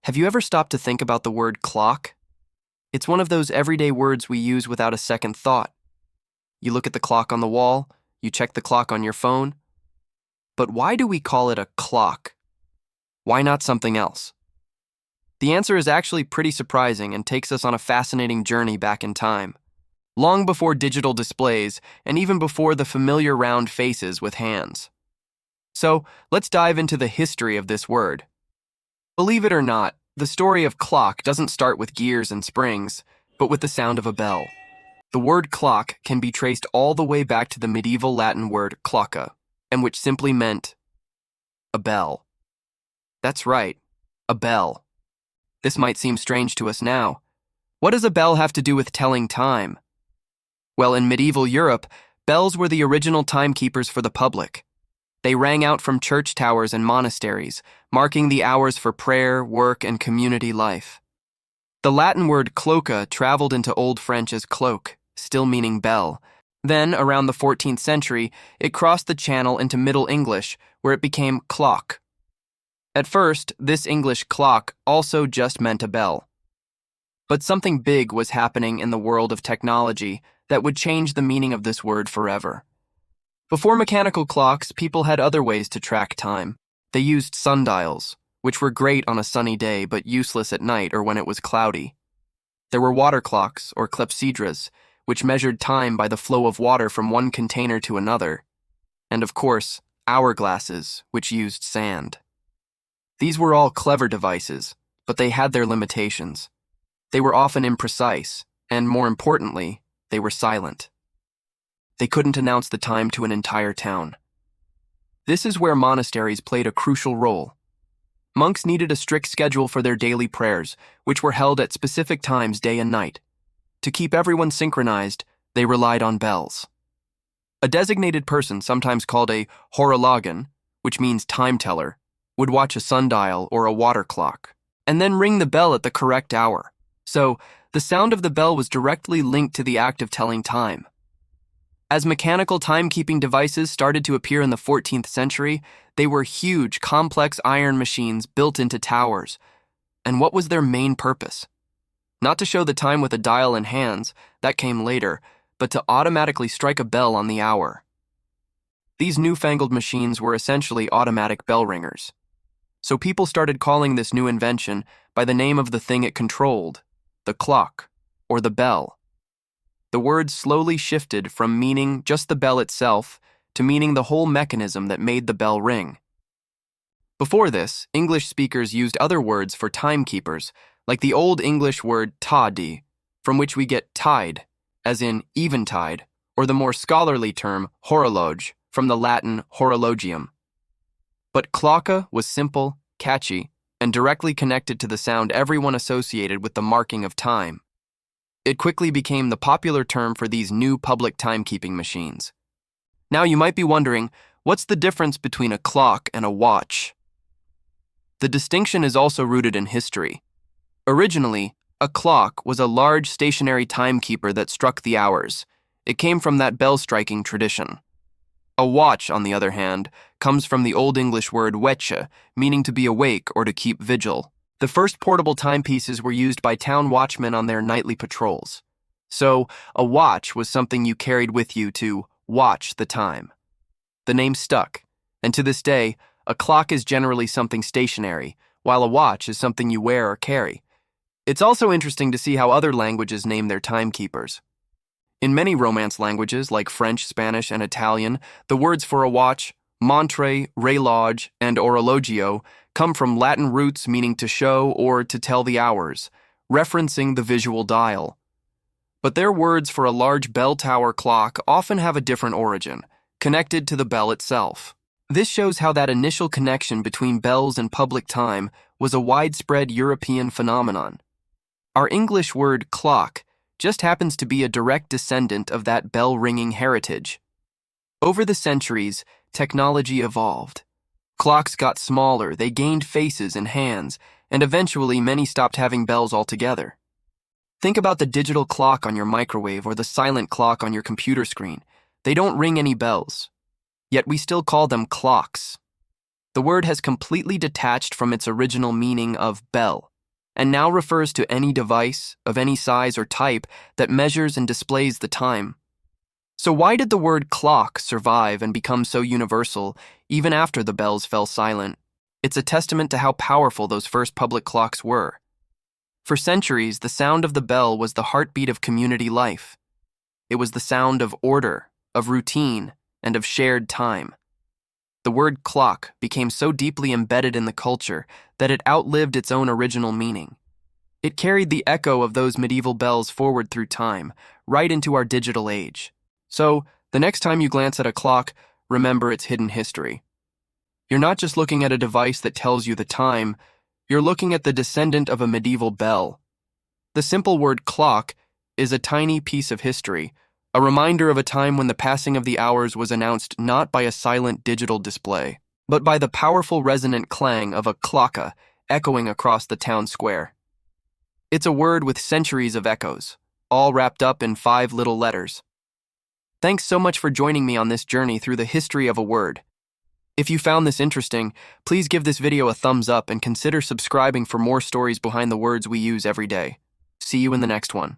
Have you ever stopped to think about the word clock? It's one of those everyday words we use without a second thought. You look at the clock on the wall, you check the clock on your phone. But why do we call it a clock? Why not something else? The answer is actually pretty surprising and takes us on a fascinating journey back in time. Long before digital displays, and even before the familiar round faces with hands. So, let's dive into the history of this word. Believe it or not, the story of clock doesn't start with gears and springs, but with the sound of a bell. The word clock can be traced all the way back to the medieval Latin word clocca, and which simply meant a bell. That's right, a bell. This might seem strange to us now. What does a bell have to do with telling time? Well, in medieval Europe, bells were the original timekeepers for the public. They rang out from church towers and monasteries, marking the hours for prayer, work, and community life. The Latin word cloca traveled into Old French as cloak, still meaning bell. Then, around the 14th century, it crossed the Channel into Middle English, where it became clock. At first, this English clock also just meant a bell. But something big was happening in the world of technology that would change the meaning of this word forever. Before mechanical clocks, people had other ways to track time. They used sundials, which were great on a sunny day but useless at night or when it was cloudy. There were water clocks, or clepsydras, which measured time by the flow of water from one container to another. And of course, hourglasses, which used sand. These were all clever devices, but they had their limitations. They were often imprecise, and more importantly, they were silent. They couldn't announce the time to an entire town. This is where monasteries played a crucial role. Monks needed a strict schedule for their daily prayers, which were held at specific times day and night. To keep everyone synchronized, they relied on bells. A designated person, sometimes called a horologian, which means time teller, would watch a sundial or a water clock, and then ring the bell at the correct hour. So, the sound of the bell was directly linked to the act of telling time. As mechanical timekeeping devices started to appear in the 14th century, they were huge, complex iron machines built into towers. And what was their main purpose? Not to show the time with a dial in hands, that came later, but to automatically strike a bell on the hour. These newfangled machines were essentially automatic bell ringers. So people started calling this new invention by the name of the thing it controlled, the clock, or the bell. The word slowly shifted from meaning just the bell itself to meaning the whole mechanism that made the bell ring. Before this, English speakers used other words for timekeepers, like the Old English word tadi, from which we get tide, as in eventide, or the more scholarly term horologe, from the Latin horologium. But clocka was simple, catchy, and directly connected to the sound everyone associated with the marking of time. It quickly became the popular term for these new public timekeeping machines. Now you might be wondering, what's the difference between a clock and a watch? The distinction is also rooted in history. Originally, a clock was a large stationary timekeeper that struck the hours. It came from that bell-striking tradition. A watch, on the other hand, comes from the Old English word weche, meaning to be awake or to keep vigil. The first portable timepieces were used by town watchmen on their nightly patrols. So, a watch was something you carried with you to watch the time. The name stuck, and to this day, a clock is generally something stationary, while a watch is something you wear or carry. It's also interesting to see how other languages name their timekeepers. In many Romance languages, like French, Spanish, and Italian, the words for a watch, montre, reloge, and orologio, come from Latin roots meaning to show or to tell the hours, referencing the visual dial. But their words for a large bell tower clock often have a different origin, connected to the bell itself. This shows how that initial connection between bells and public time was a widespread European phenomenon. Our English word clock just happens to be a direct descendant of that bell-ringing heritage. Over the centuries, technology evolved. Clocks got smaller, they gained faces and hands, and eventually many stopped having bells altogether. Think about the digital clock on your microwave or the silent clock on your computer screen. They don't ring any bells, yet we still call them clocks. The word has completely detached from its original meaning of bell. and now refers to any device of any size or type that measures and displays the time. So why did the word clock survive and become so universal even after the bells fell silent? It's a testament to how powerful those first public clocks were. For centuries, the sound of the bell was the heartbeat of community life. It was the sound of order, of routine, and of shared time. The word clock became so deeply embedded in the culture that it outlived its own original meaning. It carried the echo of those medieval bells forward through time, right into our digital age. So, the next time you glance at a clock, remember its hidden history. You're not just looking at a device that tells you the time, you're looking at the descendant of a medieval bell. The simple word clock is a tiny piece of history, a reminder of a time when the passing of the hours was announced not by a silent digital display, but by the powerful resonant clang of a klocka echoing across the town square. It's a word with centuries of echoes, all wrapped up in 5 little letters. Thanks so much for joining me on this journey through the history of a word. If you found this interesting, please give this video a thumbs up and consider subscribing for more stories behind the words we use every day. See you in the next one.